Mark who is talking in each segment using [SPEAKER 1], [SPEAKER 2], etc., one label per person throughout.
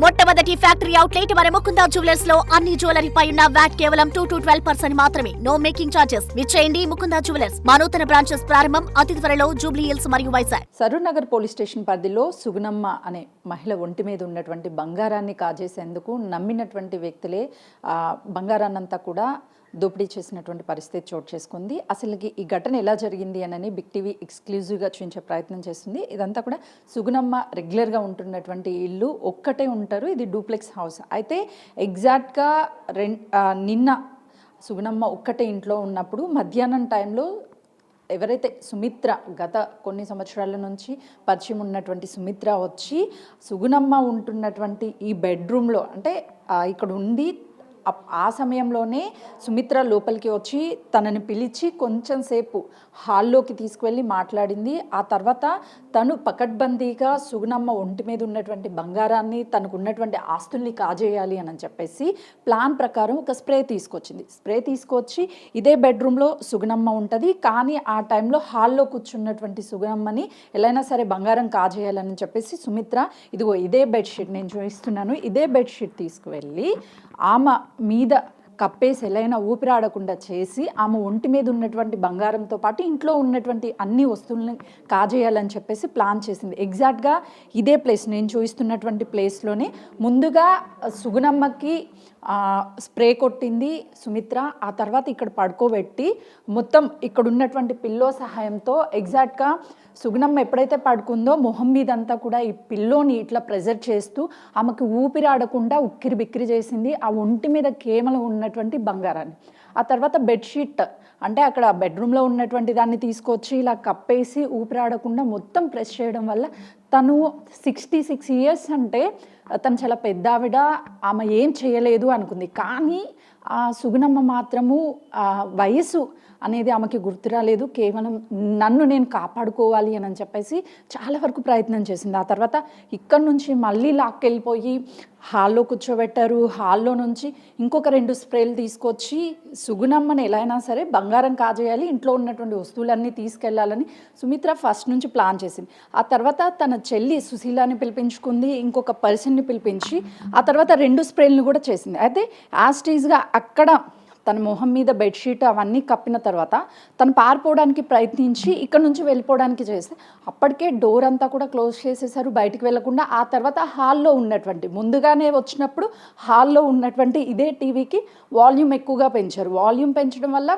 [SPEAKER 1] మొట్టమొదటి factory outlet మన Mukunda jewellers లో అన్ని జ్యువెలరీ పై ఉన్న వ్యాట్ కేవలం 2 to 12% మాత్రమే. No making charges. విచ్చేయండి ముకుందా జ్యువెలర్స్. మా నూతన బ్రాంచెస్ ప్రారంభం అతి త్వరలో జూబ్లీ హిల్స్ మరియు వైజాగ్.
[SPEAKER 2] సరూర్ నగర్ పోలీస్ స్టేషన్ పరిధిలో సుగుణమ్మ అనే మహిళ ఒంటి మీద ఉన్నటువంటి బంగారాన్ని కాజేసేందుకు నమ్మినటువంటి వ్యక్తులే బంగారాన్నంతా కూడా దోపిడీ చేసినటువంటి పరిస్థితి చోటు చేసుకుంది. అసలుకి ఈ ఘటన ఎలా జరిగింది అని బిగ్ టీవీ ఎక్స్క్లూజివ్గా చూపించే ప్రయత్నం చేస్తుంది. ఇదంతా కూడా సుగుణమ్మ రెగ్యులర్గా ఉంటున్నటువంటి ఇల్లు ఒక్కటే ఉంటారు. ఇది డూప్లెక్స్ హౌస్. అయితే ఎగ్జాక్ట్గా నిన్న సుగుణమ్మ ఒక్కటే ఇంట్లో ఉన్నప్పుడు మధ్యాహ్నం టైంలో ఎవరైతే సుమిత్ర గత కొన్ని సంవత్సరాల నుంచి పరిచయం ఉన్నటువంటి సుమిత్ర వచ్చి సుగుణమ్మ ఉంటున్నటువంటి ఈ బెడ్రూమ్లో అంటే ఇక్కడ ఉండి ఆ సమయంలోనే సుమిత్ర లోపలికి వచ్చి తనని పిలిచి కొంచెం సేపు హాల్లోకి తీసుకువెళ్ళి మాట్లాడింది. ఆ తర్వాత తను పకడ్బందీగా సుగుణమ్మ ఒంటి మీద ఉన్నటువంటి బంగారాన్ని తనకు ఉన్నటువంటి ఆస్తుల్ని కాజేయాలి అని చెప్పేసి ప్లాన్ ప్రకారం ఒక స్ప్రే తీసుకొచ్చింది. స్ప్రే తీసుకొచ్చి ఇదే బెడ్రూమ్లో సుగుణమ్మ ఉంటుంది. కానీ ఆ టైంలో హాల్లో కూర్చున్నటువంటి సుగుణమ్మని ఎలా సరే బంగారం కాజేయాలని చెప్పేసి సుమిత్ర ఇదిగో ఇదే బెడ్షీట్ నేను చూపిస్తున్నాను, ఇదే బెడ్షీట్ తీసుకువెళ్ళి ఆమె మీద కప్పేసి ఎలా ఊపిరాడకుండా చేసి ఆమె ఒంటి మీద ఉన్నటువంటి బంగారంతో పాటు ఇంట్లో ఉన్నటువంటి అన్ని వస్తువులని కాజేయాలని చెప్పేసి ప్లాన్ చేసింది. ఎగ్జాక్ట్గా ఇదే ప్లేస్ నేను చూపిస్తున్నటువంటి ప్లేస్లోనే ముందుగా సుగుణమ్మకి స్ప్రే కొట్టింది సుమిత్ర. ఆ తర్వాత ఇక్కడ పడుకోబెట్టి మొత్తం ఇక్కడ ఉన్నటువంటి పిల్లో సహాయంతో ఎగ్జాక్ట్గా సుగుణమ్మ ఎప్పుడైతే పడుకుందో మొహం మీదంతా కూడా ఈ పిల్లోని ఇట్లా ప్రెజర్ చేస్తూ ఆమెకు ఊపిరాడకుండా ఉక్కిరి బిక్కిరి చేసింది ఆ ఒంటి మీద కేవలం ఉన్నటువంటి బంగారాన్ని. ఆ తర్వాత బెడ్షీట్ అంటే అక్కడ బెడ్రూమ్లో ఉన్నటువంటి దాన్ని తీసుకొచ్చి ఇలా కప్పేసి ఊపిరాడకుండా మొత్తం ప్రెస్ చేయడం వల్ల తను 66 years అంటే తను చాలా పెద్ద ఆవిడ, ఆమె ఏం చేయలేదు అనుకుంది. కానీ ఆ సుగుణమ్మ మాత్రము వయసు అనేది ఆమెకి గుర్తు రాలేదు. కేవలం నన్ను నేను కాపాడుకోవాలి అని చెప్పేసి చాలా వరకు ప్రయత్నం చేసింది. ఆ తర్వాత ఇక్కడ నుంచి మళ్ళీ లాక్కెళ్ళిపోయి హాల్లో కూర్చోబెట్టారు. హాల్లో నుంచి ఇంకొక 2 స్ప్రేలు తీసుకొచ్చి సుగుణమ్మని ఎలా అయినా సరే బంగారం కాజేయాలి, ఇంట్లో ఉన్నటువంటి వస్తువులన్నీ తీసుకెళ్లాలని సుమిత్ర ఫస్ట్ నుంచి ప్లాన్ చేసింది. ఆ తర్వాత తన చెల్లి సుశీలాని పిలిపించుకుంది, ఇంకొక పర్సన్ని పిలిపించి ఆ తర్వాత 2 స్ప్రేలను కూడా చేసింది. అయితే యాస్టీజ్గా అక్కడ తన మొహం మీద బెడ్షీట్ అవన్నీ కప్పిన తర్వాత తను పారిపోవడానికి ప్రయత్నించి ఇక్కడ నుంచి వెళ్ళిపోవడానికి చేస్తే అప్పటికే డోర్ అంతా కూడా క్లోజ్ చేసేసారు బయటికి వెళ్లకుండా. ఆ తర్వాత హాల్లో ఉన్నటువంటి ముందుగానే వచ్చినప్పుడు హాల్లో ఉన్నటువంటి ఇదే టీవీకి వాల్యూమ్ ఎక్కువగా పెంచారు. వాల్యూమ్ పెంచడం వల్ల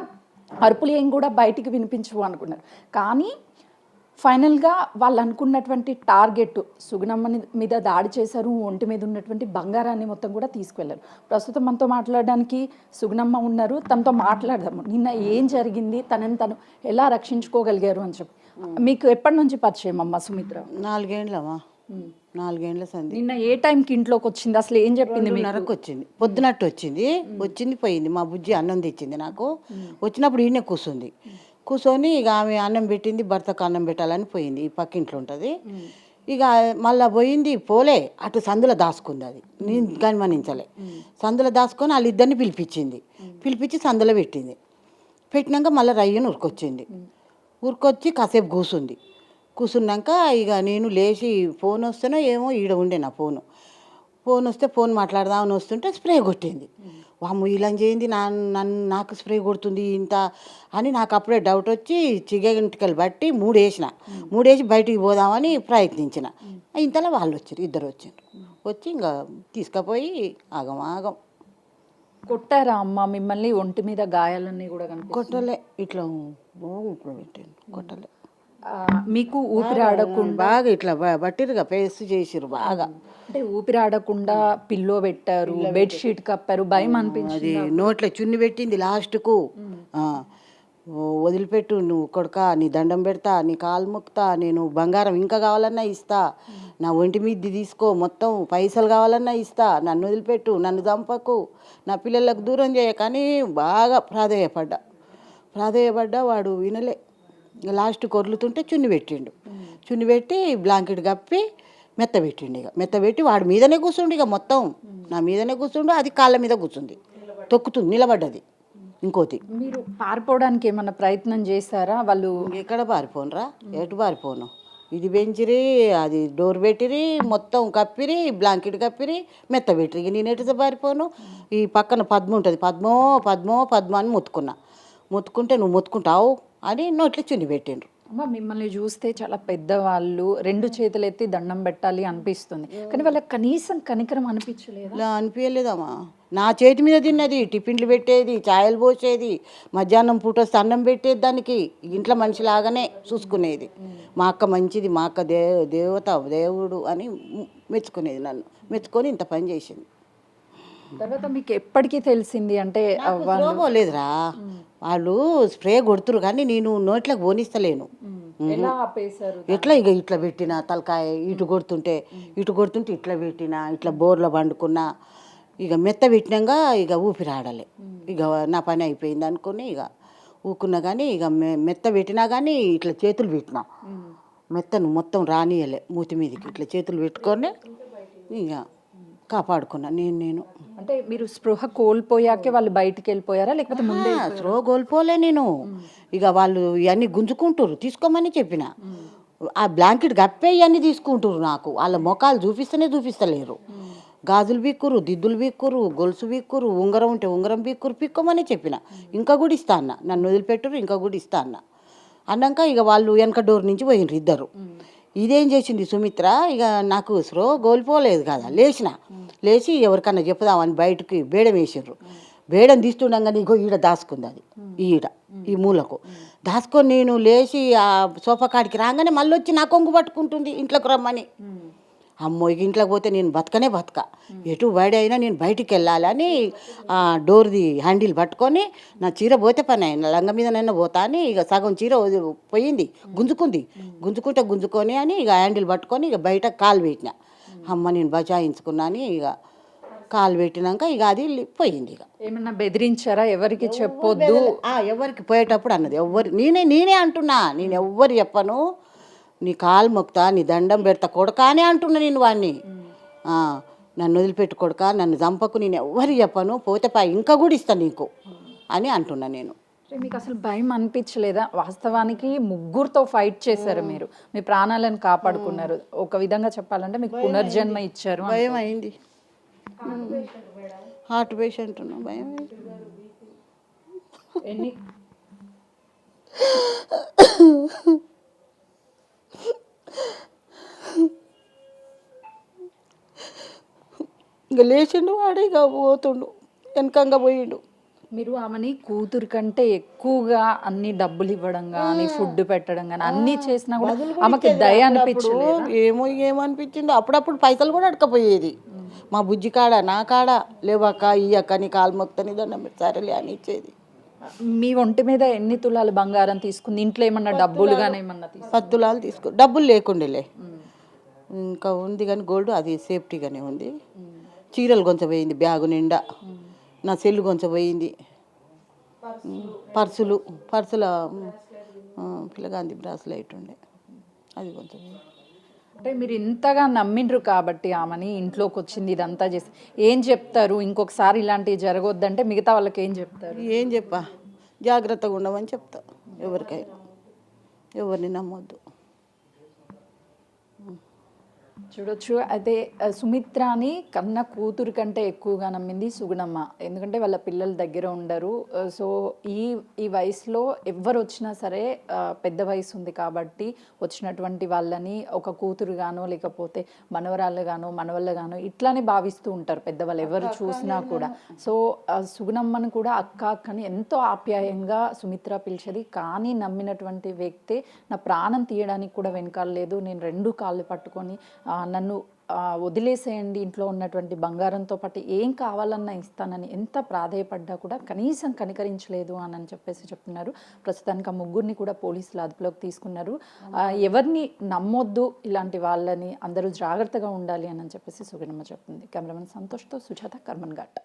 [SPEAKER 2] అరుపులు ఏం కూడా బయటికి వినిపించవు అనుకున్నారు. కానీ ఫైనల్గా వాళ్ళు అనుకున్నటువంటి టార్గెట్ సుగుణమ్మని మీద దాడి చేశారు. ఒంటి మీద ఉన్నటువంటి బంగారాన్ని మొత్తం కూడా తీసుకువెళ్ళారు. ప్రస్తుతం మనతో మాట్లాడడానికి సుగుణమ్మ ఉన్నారు. తనతో మాట్లాడదాము. నిన్న ఏం జరిగింది, తనని తను ఎలా రక్షించుకోగలిగారు అని చెప్పి. మీకు ఎప్పటి నుంచి పరిచయం అమ్మ సుమిత్ర?
[SPEAKER 3] 4 ఏళ్ళమ్మా. 4 ఏళ్ళ సంది.
[SPEAKER 2] నిన్న ఏ టైంకి ఇంట్లోకి వచ్చింది, అసలు ఏం చెప్పింది?
[SPEAKER 3] నరకు వచ్చింది, పొద్దునట్టు వచ్చింది పోయింది. మా బుజ్జి అన్నం తెచ్చింది నాకు. వచ్చినప్పుడు ఈయనే కూర్చొని ఇక ఆమె అన్నం పెట్టింది, భర్తకు అన్నం పెట్టాలని పోయింది. ఈ పక్కింట్లో ఉంటుంది. ఇక మళ్ళీ పోయింది, పోలే అటు సందులో దాచుకుంది. అది నేను గమనించలే. సందులో దాచుకొని వాళ్ళిద్దరిని పిలిపించి సందులో పెట్టింది. పెట్టినాక మళ్ళీ రయ్యను ఉరికొచ్చి కాసేపు కూర్చున్నాక ఇక నేను లేచి ఫోన్ వస్తేనో ఏమో ఈడ ఉండే నా ఫోన్ వస్తే ఫోన్ మాట్లాడదామని వస్తుంటే స్ప్రే కొట్టింది. వాము ఇలా చేయింది నాకు స్ప్రే కొడుతుంది ఇంత అని నాకు అప్పుడే డౌట్ వచ్చి చిగంటికలు బట్టి 3 వేసి బయటికి పోదామని ప్రయత్నించిన. ఇంతలో వాళ్ళు ఇద్దరు వచ్చి ఇంకా తీసుకుపోయి ఆగం
[SPEAKER 2] కొట్టారా అమ్మ మిమ్మల్ని? ఒంటి మీద గాయాలన్నీ కూడా
[SPEAKER 3] కొట్టలే, ఇట్లా పెట్టాను, కొట్టలే.
[SPEAKER 2] మీకు ఊపిరాడకుండా
[SPEAKER 3] బాగా ఇట్లా బట్టిరుగా పేస్ట్ చేసిరు బాగా.
[SPEAKER 2] అంటే ఊపిరాడకుండా పిల్లో పెట్టారు, బెడ్షీట్ కప్పారు, భయం అనిపించింది.
[SPEAKER 3] అది నోట్లో చున్ని పెట్టింది లాస్ట్కు. వదిలిపెట్టు నువ్వు కొడుక, నీ దండం పెడతా, నీ కాలు మొక్కుతా, నేను బంగారం ఇంకా కావాలన్నా ఇస్తా, నా ఒంటి మీద తీసుకో, మొత్తం పైసలు కావాలన్నా ఇస్తా, నన్ను వదిలిపెట్టు, నన్ను చంపకు, నా పిల్లలకు దూరం చేయ. కానీ బాగా ప్రాధేయపడ్డా వాడు వినలే. లాస్ట్ కొర్లుతుంటే చున్ని పెట్టి బ్లాంకెట్ కప్పి మెత్తబెట్టి వాడి మీదనే కూర్చుండు. ఇక మొత్తం నా మీదనే కూర్చుండు. అది కాళ్ళ మీద కూర్చుంది, తొక్కుతుంది, నిలబడ్డది. ఇంకోటి
[SPEAKER 2] మీరు పారిపోవడానికి ఏమన్నా ప్రయత్నం చేశారా? వాళ్ళు
[SPEAKER 3] ఎక్కడ పారిపోనురా, ఎటు పారిపోను. ఇది పెంచిరి, అది డోర్ పెట్టిరి, మొత్తం కప్పిరి, బ్లాంకెట్ కప్పిరి, మెత్త పెట్టిరి. ఇక నేను ఎటు పారిపోను. ఈ పక్కన పద్మ ఉంటుంది, పద్మో పద్మో పద్మ అని మొత్తుకుంటే నువ్వు మొత్తుకుంటావు అని నోట్లో చున్ని పెట్టిండ్రు.
[SPEAKER 2] అమ్మ మిమ్మల్ని చూస్తే చాలా పెద్దవాళ్ళు, 2 చేతులు ఎత్తి దండం పెట్టాలి అనిపిస్తుంది, కానీ వాళ్ళకి కనీసం కనికరం అనిపించలేదు.
[SPEAKER 3] ఇలా అనిపించలేదమ్మా. నా చేతి మీద తిన్నది, టిఫిన్లు పెట్టేది, ఛాయలు పోసేది, మధ్యాహ్నం పూట వస్తే అన్నం పెట్టేది, దానికి ఇంట్లో మనిషిలాగానే చూసుకునేది. మా అక్క మంచిది, మా అక్క దేవత దేవుడు అని మెచ్చుకునేది, నన్ను మెచ్చుకొని ఇంత పని చేసింది.
[SPEAKER 2] తర్వాత మీకు ఎప్పటికీ తెలిసింది అంటే
[SPEAKER 3] లేదురా, వాళ్ళు స్ప్రే కొడుతురు కానీ నేను నోట్లోకి పోనిస్తలేను.
[SPEAKER 2] ఎలా ఆపేశారు?
[SPEAKER 3] ఎట్లా ఇక ఇట్లా పెట్టిన తలకాయ ఇటు కొడుతుంటే ఇట్లా పెట్టిన, ఇట్లా బోర్లో పండుకున్నా. ఇక మెత్త పెట్టినాక ఇక ఊపిరి ఆడలే. ఇక నా పని అయిపోయింది అనుకుని ఇక ఊకున్నా. కానీ ఇక మెత్త పెట్టినా కానీ ఇట్లా చేతులు పెట్టినా, మెత్తను మొత్తం రానియలే. మూతి మీదకి ఇట్లా చేతులు పెట్టుకొని ఇక కాపాడుకున్నా నేను.
[SPEAKER 2] అంటే మీరు స్పృహ కోల్పోయాకే వాళ్ళు బయటికి వెళ్ళిపోయారా, లేకపోతే ముందే?
[SPEAKER 3] స్పృహ కోల్పోలే నేను. ఇక వాళ్ళు ఇవన్నీ గుంజుకుంటారు, తీసుకోమని చెప్పిన. ఆ బ్లాంకెట్ గప్పే ఇవన్నీ తీసుకుంటారు. నాకు వాళ్ళ ముఖాలు చూపిస్తలేరు. గాజులు బిక్కురు, దిద్దులు బిక్కురు, గొలుసు బిక్కురు, ఉంగరం ఉంటే ఉంగరం బిక్కురు, పిక్కోమని చెప్పిన. ఇంకా కూడా ఇస్తా అన్న, నన్ను వదిలిపెట్టరు, ఇంకా కూడా ఇస్తా అన్నాక ఇక వాళ్ళు వెనక డోర్ నుంచి పోయినరు ఇద్దరు. ఇదేం చేసింది సుమిత్ర, ఇక నాకు స్పృహ కోల్పోలేదు కదా, లేచి ఎవరికన్నా చెప్పుదామని బయటకి బేడం వేసిండ్రు. బేడం తీస్తుండగానే ఇగో ఈడ దాచుకుంది, అది ఈ మూలకు దాచుకొని నేను లేచి ఆ సోఫా కాడికి రాగానే మళ్ళీ వచ్చి నా కొంగు పట్టుకుంటుంది ఇంట్లోకి రమ్మని. అమ్మో ఇక ఇంట్లోకి పోతే నేను బతక ఎటు బయట అయినా నేను బయటికి వెళ్ళాలని ఆ డోర్ది హ్యాండిల్ పట్టుకొని నా చీర పోతే పని అయినా లంగ మీదనైనా పోతా అని ఇక సగం చీర పోయింది, గుంజుకొని అని ఇక హ్యాండిల్ పట్టుకొని ఇక బయట కాలు పెట్టిన. అమ్మ నేను బచాయించుకున్నాను. ఇక కాలు పెట్టినాక ఇక అది పోయింది. ఇక
[SPEAKER 2] ఏమన్నా బెదిరించారా? ఎవరికి చెప్పొద్దు,
[SPEAKER 3] ఎవరికి పోయేటప్పుడు అన్నది నేనే అంటున్నా, నేను ఎవ్వరు చెప్పను, నీ కాలు మొక్తా, నీ దండం పెడతా కొడకా అని అంటున్నా నేను వాడిని. నన్ను వదిలిపెట్టు కొడక, నన్ను చంపకు, నేను ఎవ్వరు చెప్పను, పోతే ఇంకా కూడా ఇస్తాను నీకు అని అంటున్నా నేను.
[SPEAKER 2] మీకు అసలు భయం అనిపించలేదా? వాస్తవానికి 3తో ఫైట్ చేశారు మీరు, మీ ప్రాణాలను కాపాడుకున్నారు. ఒక విధంగా చెప్పాలంటే మీకు పునర్జన్మ ఇచ్చారు.
[SPEAKER 3] భయం అయింది, హార్ట్ పేషెంట్ ఉన్నా భయం
[SPEAKER 2] ఎన్ని
[SPEAKER 3] ఇక లేచిండు వాడు, ఇక పోతుండు, వెనకంగా పోయిండు.
[SPEAKER 2] మీరు ఆమెని కూతురు కంటే ఎక్కువగా అన్ని డబ్బులు ఇవ్వడం కానీ, ఫుడ్ పెట్టడం కానీ అన్ని చేసినా కూడా ఆమెకి దయ అనిపించలేదు?
[SPEAKER 3] ఏమనిపించింది, అప్పుడప్పుడు పైసలు కూడా అడకపోయేది. మా బుజ్జి కాడ నా కాడ లేవక్క ఇయ్యక్క నీ కాలు మొక్తని దండం సరేలే అని ఇచ్చేది.
[SPEAKER 2] మీ ఒంటి మీద ఎన్ని తులాలు బంగారం తీసుకుంది? ఇంట్లో ఏమన్నా డబ్బులు కానీ ఏమన్నా
[SPEAKER 3] 10 తులాలు తీసుకో, డబ్బులు లేకుండేలే, ఇంకా ఉంది కానీ గోల్డ్ అది సేఫ్టీగానే ఉంది. చీరలు కొంచెం పోయింది, బ్యాగు నిండా నా సెల్లు కొంచెం పోయింది, పర్సుల పిల్లగాంధీ బ్రాస్లైట్ ఉండే అది కొంచెం.
[SPEAKER 2] అంటే మీరు ఇంతగా నమ్మిండ్రు కాబట్టి ఆమెని, ఇంట్లోకి వచ్చింది, ఇదంతా చేసి ఏం చెప్తారు? ఇంకొకసారి ఇలాంటివి జరగొద్దంటే మిగతా వాళ్ళకి ఏం చెప్తారు?
[SPEAKER 3] ఏం చెప్పా, జాగ్రత్తగా ఉండమని చెప్తా. ఎవరికైనా ఎవరిని నమ్మొద్దు.
[SPEAKER 2] చూడొచ్చు. అయితే సుమిత్రాని కన్న కూతురు కంటే ఎక్కువగా నమ్మింది సుగుణమ్మ. ఎందుకంటే వాళ్ళ పిల్లల దగ్గర ఉండరు. సో ఈ వయసులో ఎవ్వరు వచ్చినా సరే, పెద్ద వయసు ఉంది కాబట్టి వచ్చినటువంటి వాళ్ళని ఒక కూతురుగానో లేకపోతే మనవరాళ్ళగానో మనవళ్ళగానో ఇట్లానే భావిస్తూ ఉంటారు పెద్దవాళ్ళు ఎవరు చూసినా కూడా. సో సుగుణమ్మను కూడా అక్కని ఎంతో ఆప్యాయంగా సుమిత్ర పిలిచేది. కానీ నమ్మినటువంటి వ్యక్తి నా ప్రాణం తీయడానికి కూడా వెనకాలేదు, నేను 2 కాళ్ళు పట్టుకొని నన్ను వదిలేసేయండి, ఇంట్లో ఉన్నటువంటి బంగారంతో పాటు ఏం కావాలన్నా ఇస్తానని ఎంత ప్రాధేయపడ్డా కూడా కనీసం కనికరించలేదు అని చెప్పేసి చెప్తున్నారు. ప్రస్తుతానికి 3 కూడా పోలీసులు అదుపులోకి తీసుకున్నారు. ఎవరిని నమ్మొద్దు, ఇలాంటి వాళ్ళని అందరూ జాగ్రత్తగా ఉండాలి అని చెప్పేసి సుగుణమ్మ చెప్తుంది. కెమెరామెన్ సంతోష్తో సుజాత, కర్మన్ ఘాట్.